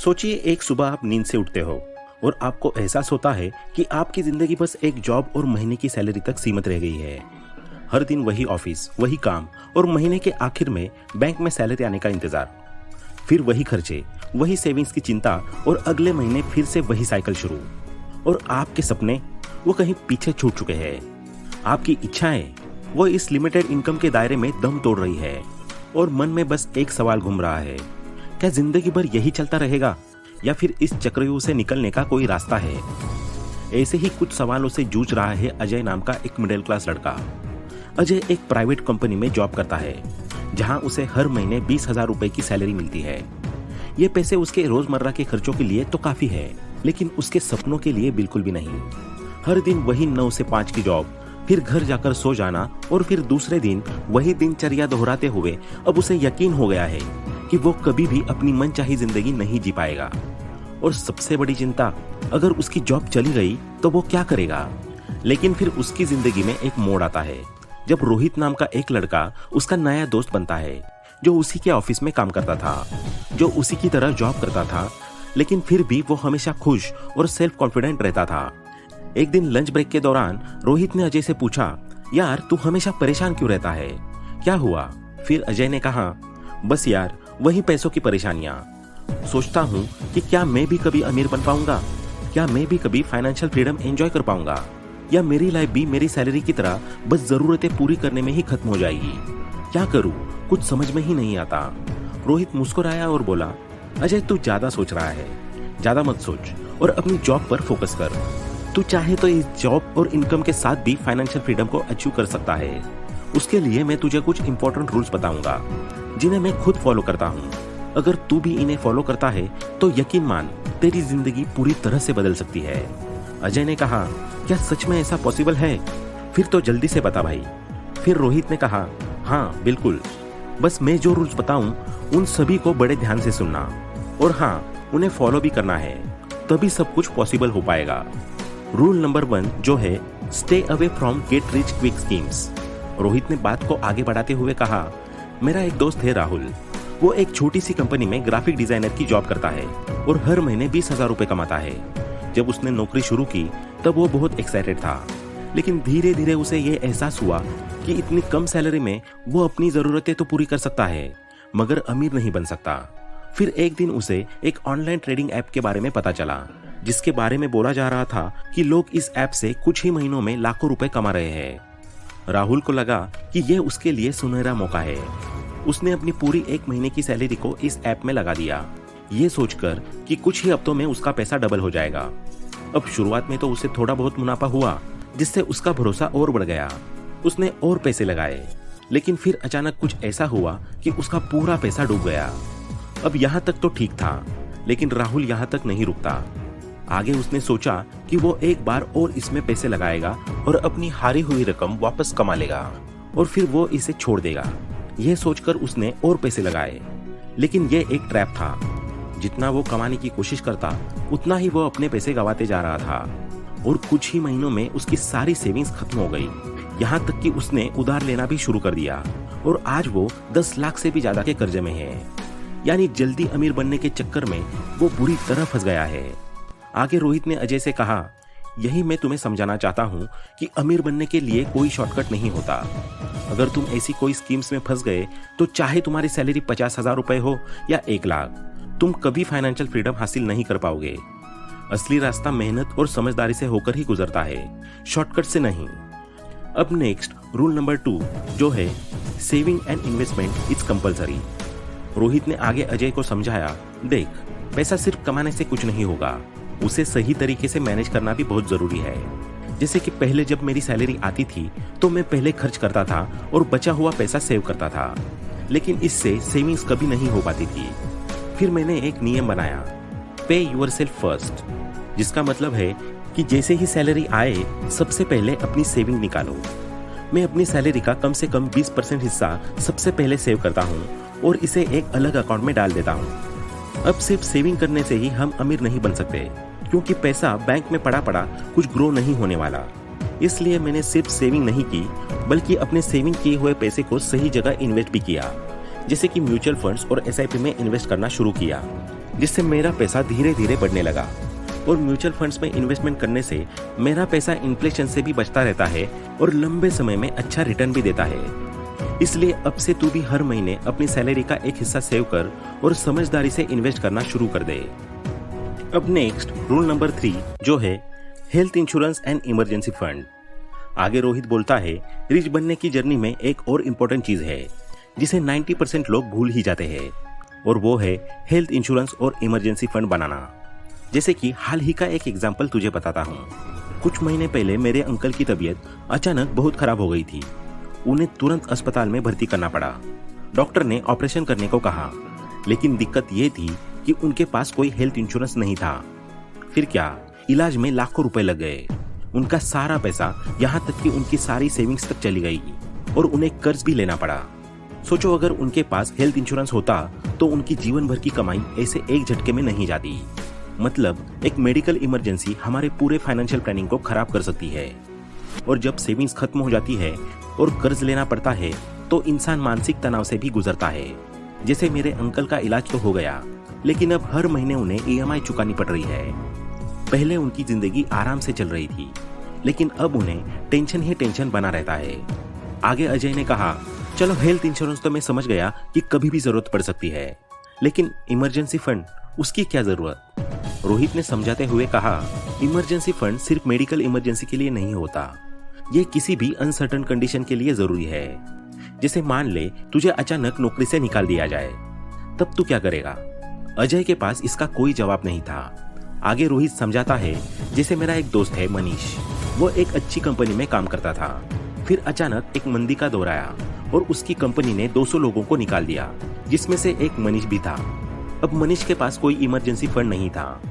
सोचिए एक सुबह आप नींद से उठते हो और आपको एहसास होता है कि आपकी जिंदगी बस एक जॉब और महीने की सैलरी तक सीमित रह गई है। हर दिन वही ऑफिस, वही काम और महीने के आखिर में बैंक में सैलरी आने का इंतजार। फिर वही खर्चे, वही सेविंग्स की चिंता और अगले महीने फिर से वही साइकिल शुरू। और आपके सपने वो कहीं पीछे छूट चुके हैं। आपकी इच्छाएं वो इस लिमिटेड इनकम के दायरे में दम तोड़ रही है और मन में बस एक सवाल घूम रहा है, क्या जिंदगी भर यही चलता रहेगा या फिर इस चक्रव्यूह से निकलने का कोई रास्ता है? ऐसे ही कुछ सवालों से जूझ रहा है अजय नाम का एक मिडिल क्लास लड़का। अजय एक प्राइवेट कंपनी में जॉब करता है जहां उसे हर महीने 20,000 रुपए की सैलरी मिलती है। ये पैसे उसके रोजमर्रा के खर्चों के लिए तो काफी है, लेकिन उसके सपनों के लिए बिल्कुल भी नहीं। हर दिन वही 9 से 5 की जॉब, फिर घर जाकर सो जाना और फिर दूसरे दिन वही दिनचर्या दोहराते हुए अब उसे यकीन हो गया है कि वो कभी भी अपनी मनचाही जिंदगी नहीं जी पाएगा। और सबसे बड़ी चिंता, अगर उसकी जॉब चली गई तो वो क्या करेगा? लेकिन फिर उसकी जिंदगी में एक मोड़ आता है जब रोहित नाम का एक लड़का उसका नया दोस्त बनता है, जो उसी के ऑफिस में काम करता था, जो उसी की तरह जॉब करता था, लेकिन फिर भी वो हमेशा खुश और सेल्फ कॉन्फिडेंट रहता था। एक दिन लंच ब्रेक के दौरान रोहित ने अजय से पूछा, यार तू हमेशा परेशान क्यों रहता है, क्या हुआ? फिर अजय ने कहा, बस यार वही पैसों की परेशानियां। सोचता हूँ कि क्या मैं भी कभी अमीर बन पाऊंगा, क्या मैं भी कभी फाइनेंशियल फ्रीडम एंजॉय कर पाऊंगा, या मेरी लाइफ भी मेरी सैलरी की तरह बस जरूरतें पूरी करने में ही खत्म हो जाएगी। क्या करूँ, कुछ समझ में ही नहीं आता। रोहित मुस्कुराया और बोला, अजय तू ज्यादा सोच रहा है, ज्यादा मत सोच और अपनी जॉब पर फोकस कर। तू चाहे तो इस जॉब और इनकम के साथ भी फाइनेंशियल फ्रीडम को अचीव कर सकता है। उसके लिए मैं तुझे कुछ इंपॉर्टेंट रूल्स बताऊंगा जिन्हें मैं खुद फॉलो करता हूँ। अगर तू भी इन्हें फॉलो करता है तो यकीन मान तेरी जिंदगी पूरी तरह से बदल सकती है। अजय ने कहा, क्या सच में ऐसा पॉसिबल है? फिर तो जल्दी से बता भाई। फिर रोहित ने कहा, हाँ बिल्कुल, बस मैं जो रूल्स बताऊं उन सभी को बड़े ध्यान से सुनना और हाँ उन्हें फॉलो भी करना है, तभी सब कुछ पॉसिबल हो पाएगा। रूल नंबर 1 जो है, stay away from get rich quick schemes. Rohit ने बात को आगे बढ़ाते हुए कहा, मेरा एक दोस्त है राहुल, वो एक छोटी सी कंपनी में ग्राफिक डिजाइनर की जॉब करता है और हर महीने 20,000 रुपए कमाता है। जब उसने नौकरी शुरू की तब वो बहुत एक्साइटेड था, लेकिन धीरे धीरे उसे ये एहसास हुआ कि इतनी कम सैलरी में वो अपनी जरूरतें तो पूरी कर सकता है मगर अमीर नहीं बन सकता। फिर एक दिन उसे एक ऑनलाइन ट्रेडिंग ऐप के बारे में पता चला, जिसके बारे में बोला जा रहा था कि लोग इस ऐप से कुछ ही महीनों में लाखों रुपए कमा रहे हैं। राहुल को लगा कि यह उसके लिए सुनहरा मौका है। उसने अपनी पूरी 1 महीने की सैलरी को इस ऐप में लगा दिया, ये सोचकर कि कुछ ही हफ्तों में उसका पैसा डबल हो जाएगा। अब शुरुआत में तो उसे थोड़ा बहुत मुनाफा हुआ, जिससे उसका भरोसा और बढ़ गया। उसने और पैसे लगाए, लेकिन फिर अचानक कुछ ऐसा हुआ कि उसका पूरा पैसा डूब गया। अब यहाँ तक तो ठीक था, लेकिन राहुल यहाँ तक नहीं रुकता। आगे उसने सोचा कि वो एक बार और इसमें पैसे लगाएगा और अपनी हारी हुई रकम वापस कमा लेगा और फिर वो इसे छोड़ देगा। यह सोचकर उसने और पैसे लगाए, लेकिन यह एक ट्रैप था। जितना वो कमाने की कोशिश करता उतना ही वो अपने पैसे गंवाते जा रहा था और कुछ ही महीनों में उसकी सारी सेविंग्स खत्म हो गई। यहाँ तक कि उसने उधार लेना भी शुरू कर दिया और आज वो 10 लाख से भी ज्यादा के कर्जे में है। यानी जल्दी अमीर बनने के चक्कर में वो बुरी तरह फंस गया है। आगे रोहित ने अजय से कहा, यही मैं तुम्हें समझाना चाहता हूँ कि अमीर बनने के लिए कोई शॉर्टकट नहीं होता। अगर तुम ऐसी कोई स्कीम्स में फंस गए तो चाहे तुम्हारी सैलरी 50,000 रुपए हो या 1 लाख, तुम कभी फाइनेंशियल फ्रीडम हासिल नहीं कर पाओगे। असली रास्ता मेहनत और समझदारी से होकर ही गुजरता है, शॉर्टकट से नहीं। अब नेक्स्ट रूल नंबर 2 जो है, saving and investment is compulsory. Rohit ने आगे अजय को समझाया, देख पैसा सिर्फ कमाने से कुछ नहीं होगा, उसे सही तरीके से मैनेज करना भी बहुत जरूरी है। जैसे कि पहले जब मेरी सैलरी आती थी तो मैं पहले खर्च करता था और बचा हुआ पैसा सेव करता था, लेकिन इससे सेविंग्स कभी नहीं हो पाती थी। फिर मैंने एक नियम बनाया, पे योरसेल्फ फर्स्ट, जिसका मतलब है कि जैसे ही सैलरी आए सबसे पहले अपनी सेविंग निकालो। मैं अपनी सैलरी का कम से कम 20% हिस्सा सबसे पहले सेव करता हूँ और इसे एक अलग अकाउंट में डाल देता हूँ। अब सिर्फ सेविंग करने से ही हम अमीर नहीं बन सकते, क्योंकि पैसा बैंक में पड़ा पड़ा कुछ ग्रो नहीं होने वाला। इसलिए मैंने सिर्फ सेविंग नहीं की, बल्कि अपने सेविंग किए हुए पैसे को सही जगह इन्वेस्ट भी किया, जैसे कि म्यूचुअल फंड्स और एसआईपी में इन्वेस्ट करना शुरू किया। जिससे मेरा पैसा धीरे धीरे बढ़ने लगा। और म्यूचुअल फंड्स में इन्वेस्टमेंट करने से मेरा पैसा इन्फ्लेशन से भी बचता रहता है और लंबे समय में अच्छा रिटर्न भी देता है। इसलिए अब से तू भी हर महीने अपनी सैलरी का एक हिस्सा सेव कर और समझदारी से इन्वेस्ट करना शुरू कर दे। अब नेक्स्ट रूल नंबर 3 जो है health insurance and emergency fund. आगे रोहित बोलता है, रिच बनने की जर्नी में एक और इम्पोर्टेंट चीज है जिसे 90% लोग भूल ही जाते हैं, और वो है हेल्थ इंश्योरेंस और इमरजेंसी फंड बनाना। जैसे कि हाल ही का एक एग्जाम्पल तुझे बताता हूँ। कुछ महीने पहले मेरे अंकल की तबीयत अचानक बहुत खराब हो गई थी। उन्हें तुरंत अस्पताल में भर्ती करना पड़ा। डॉक्टर ने ऑपरेशन करने को कहा, लेकिन दिक्कत ये थी कि उनके पास कोई हेल्थ इंश्योरेंस नहीं था। फिर क्या, इलाज में लाखों रुपए लग गए। उनका सारा पैसा, यहाँ तक कि उनकी सारी सेविंग्स तक चली गई और उन्हें कर्ज भी लेना पड़ा। सोचो, अगर उनके पास हेल्थ इंश्योरेंस होता तो उनकी जीवन भर की कमाई ऐसे एक झटके में नहीं जाती। मतलब एक मेडिकल इमरजेंसी हमारे पूरे फाइनेंशियल प्लानिंग को खराब कर सकती है। और जब सेविंग्स खत्म हो जाती है और कर्ज लेना पड़ता है तो इंसान मानसिक तनाव से भी गुजरता है। जैसे मेरे अंकल का इलाज तो हो गया, लेकिन अब हर महीने उन्हें EMI चुकानी पड़ रही है। पहले उनकी जिंदगी आराम से चल रही थी, लेकिन अब उन्हें टेंशन ही टेंशन बना रहता है। आगे अजय ने कहा, चलो हेल्थ इंश्योरेंस तो मैं समझ गया कि कभी भी जरूरत पड़ सकती है, लेकिन इमरजेंसी फंड, उसकी क्या जरूरत? रोहित ने समझाते हुए कहा, इमरजेंसी फंड सिर्फ मेडिकल इमरजेंसी के लिए नहीं होता, ये किसी भी अनसर्टन कंडीशन के लिए जरूरी है। जैसे मान ले तुझे अचानक नौकरी से निकाल दिया जाए, तब तू क्या करेगा? अजय के पास इसका कोई जवाब नहीं था। आगे रोहित समझाता है, जैसे मेरा एक दोस्त है मनीष, वो एक अच्छी कंपनी में काम करता था। फिर अचानक एक मंदी का दौर आया और उसकी कंपनी ने 200 लोगों को निकाल दिया, जिसमें से एक मनीष भी था। अब मनीष के पास कोई इमरजेंसी फंड नहीं था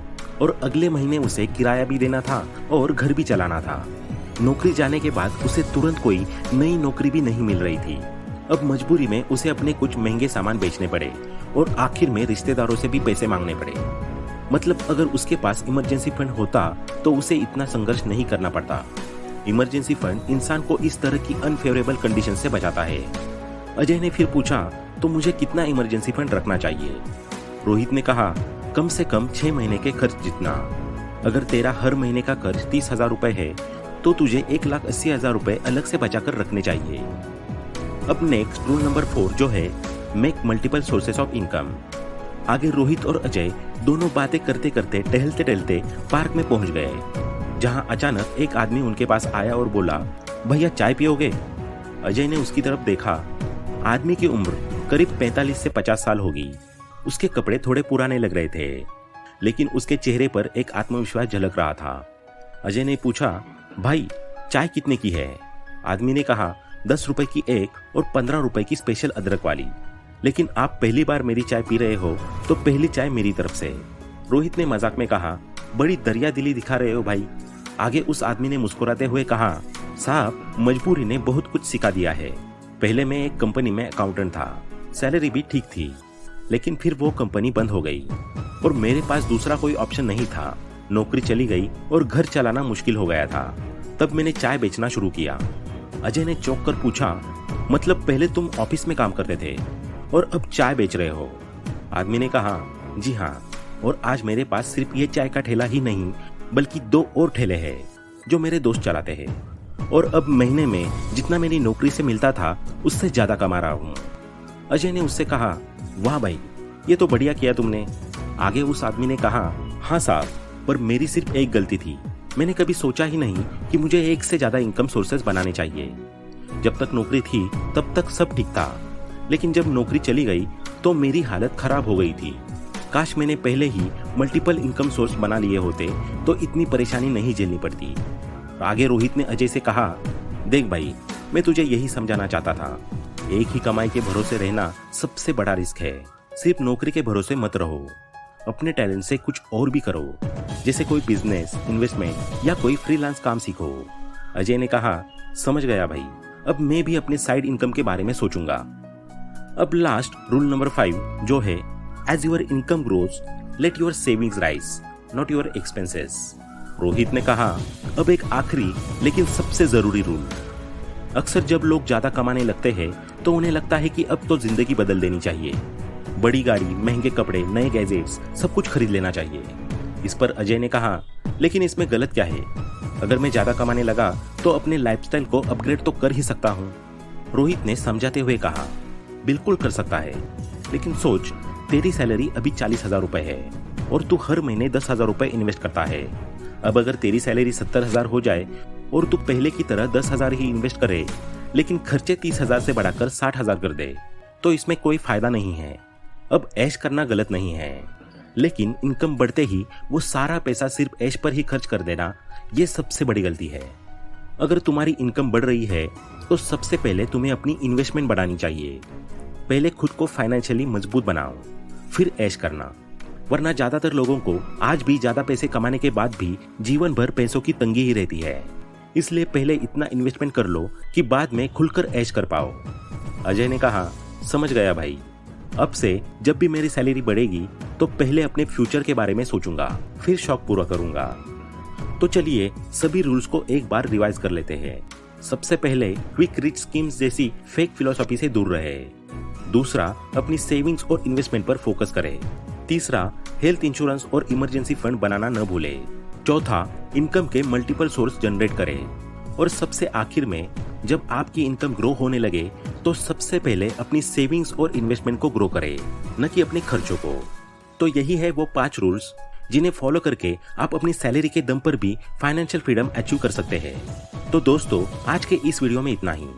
और अगले महीने उसे किराया भी देना था और घर भी चलाना था। नौकरी जाने के बाद उसे तुरंत कोई नई नौकरी भी नहीं मिल रही थी। अब मजबूरी में उसे अपने कुछ महंगे सामान बेचने पड़े और आखिर में रिश्तेदारों से भी पैसे मांगने पड़े। मतलब अगर उसके पास इमरजेंसी फंड होता तो उसे इतना संघर्ष नहीं करना पड़ता। इमरजेंसी फंड इंसान को इस तरह की अनफेवरेबल कंडीशन से बचाता है। अजय ने फिर पूछा, तो मुझे कितना इमरजेंसी फंड रखना चाहिए? रोहित ने कहा, कम से कम 6 महीने के खर्च जितना। अगर तेरा हर महीने का खर्च 30,000 रुपए है तो तुझे 1,80,000 रुपए अलग से बचाकर रखने चाहिए। अब नेक्स्ट रूल नंबर 4 जो है make multiple sources of income. आगे रोहित और अजय दोनों बातें करते करते टहलते टहलते पार्क में पहुंच गए, जहां अचानक एक आदमी उनके पास आया और बोला, भैया चाय पियोगे? अजय ने उसकी तरफ देखा। आदमी की उम्र करीब 45 से 50 साल होगी। उसके कपड़े थोड़े पुराने लग रहे थे, लेकिन उसके चेहरे पर एक आत्मविश्वास झलक रहा था। अजय ने पूछा, भाई चाय कितने की है? आदमी ने कहा, 10 रुपए की एक और 15 रुपए की स्पेशल अदरक वाली। लेकिन आप पहली बार मेरी चाय पी रहे हो तो पहली चाय मेरी तरफ से। रोहित ने मजाक में कहा, बड़ी दरिया दिली दिखा रहे हो भाई। आगे उस आदमी ने मुस्कुराते हुए कहा, साहब मजबूरी ने बहुत कुछ सिखा दिया है। पहले मैं एक कंपनी में अकाउंटेंट था, सैलरी भी ठीक थी, लेकिन फिर वो कंपनी बंद हो गई और मेरे पास दूसरा कोई ऑप्शन नहीं था। नौकरी चली गई और घर चलाना मुश्किल हो गया था। तब मैंने चाय बेचना शुरू किया। अजय ने चौंक कर पूछा, मतलब पहले तुम ऑफिस में काम करते थे और अब चाय बेच रहे हो? आदमी ने कहा, जी हाँ, और आज मेरे पास सिर्फ ये चाय का ठेला ही नहीं बल्कि 2 और ठेले हैं जो मेरे दोस्त चलाते हैं, और अब महीने में जितना मेरी नौकरी से मिलता था उससे ज्यादा कमा रहा हूँ। अजय ने उससे कहा, वाह भाई, ये तो बढ़िया किया तुमने। आगे उस आदमी ने कहा, हाँ साहब, पर मेरी सिर्फ एक गलती थी। मैंने कभी सोचा ही नहीं कि मुझे एक से ज्यादा इनकम सोर्सेज बनाने चाहिए। जब तक नौकरी थी तब तक सब ठीक था, लेकिन जब नौकरी चली गई तो मेरी हालत खराब हो गई थी। काश मैंने पहले ही मल्टीपल इनकम सोर्स बना लिए होते तो इतनी परेशानी नहीं झेलनी पड़ती। आगे रोहित ने अजय से कहा, देख भाई, मैं तुझे यही समझाना चाहता था, एक ही कमाई के भरोसे रहना सबसे बड़ा रिस्क है। सिर्फ नौकरी के भरोसे मत रहो, अपने टैलेंट से कुछ और भी करो, जैसे कोई बिजनेस, इन्वेस्टमेंट या कोई फ्रीलांस काम सीखो। अजय ने कहा, समझ गया भाई, अब मैं भी अपने साइड इनकम के बारे में सोचूंगा। अब लास्ट रूल नंबर 5 जो है as your income grows let your savings rise not your expenses. Rohit ने कहा, अब एक आखिरी लेकिन सबसे जरूरी रूल। अक्सर जब लोग ज्यादा कमाने लगते हैं तो उन्हें लगता है कि अब तो जिंदगी बदल देनी चाहिए, बड़ी गाड़ी, महंगे कपड़े, नए गैजेट्स, सब कुछ खरीद लेना चाहिए। इस पर अजय ने कहा, लेकिन इसमें गलत क्या है? अगर मैं ज्यादा कमाने लगा तो अपने लाइफस्टाइल को अपग्रेड तो कर ही सकता हूँ। रोहित ने समझाते हुए कहा, बिल्कुल कर सकता है, लेकिन सोच, तेरी सैलरी अभी 40,000 रुपए है और तू हर महीने 10,000 रुपए इन्वेस्ट करता है। अब अगर तेरी सैलरी 70,000 हो जाए और तू पहले की तरह 10,000 ही इन्वेस्ट करे, लेकिन खर्चे 30,000 से बढ़ाकर 60,000 कर दे, तो इसमें कोई फायदा नहीं है। अब ऐश करना गलत नहीं है, लेकिन इनकम बढ़ते ही वो सारा पैसा सिर्फ ऐश पर ही खर्च कर देना, ये सबसे बड़ी गलती है। अगर तुम्हारी इनकम बढ़ रही है तो सबसे पहले तुम्हें अपनी इन्वेस्टमेंट बढ़ानी चाहिए। पहले खुद को फाइनेंशियली मजबूत बनाओ, फिर ऐश करना। वरना ज्यादातर लोगों को आज भी ज्यादा पैसे कमाने के बाद भी जीवन भर पैसों की तंगी ही रहती है। इसलिए पहले इतना इन्वेस्टमेंट कर लो कि बाद में खुलकर ऐश कर पाओ। अजय ने कहा, समझ गया भाई। अब से जब भी मेरी सैलरी बढ़ेगी तो पहले अपने फ्यूचर के बारे में सोचूंगा, फिर शौक पूरा करूंगा। तो चलिए सभी रूल्स को एक बार रिवाइज कर लेते हैं। सबसे पहले क्विक रिच स्कीम्स जैसी फेक फिलॉसफी से दूर रहे। दूसरा, अपनी सेविंग्स और इन्वेस्टमेंट पर फोकस करें। तीसरा, हेल्थ इंश्योरेंस और इमरजेंसी फंड बनाना न भूले। चौथा, इनकम के मल्टीपल सोर्स जनरेट करें। और सबसे आखिर में, जब आपकी इनकम ग्रो होने लगे तो सबसे पहले अपनी सेविंग्स और इन्वेस्टमेंट को ग्रो करें, न कि अपने खर्चों को। तो यही है वो 5 रूल्स जिन्हें फॉलो करके आप अपनी सैलरी के दम पर भी फाइनेंशियल फ्रीडम अचीव कर सकते हैं। तो दोस्तों, आज के इस वीडियो में इतना ही।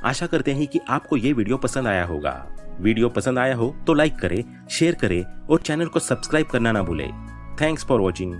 आशा करते हैं कि आपको ये वीडियो पसंद आया होगा। वीडियो पसंद आया हो तो लाइक करें, शेयर करें और चैनल को सब्सक्राइब करना ना भूलें। Thanks for watching.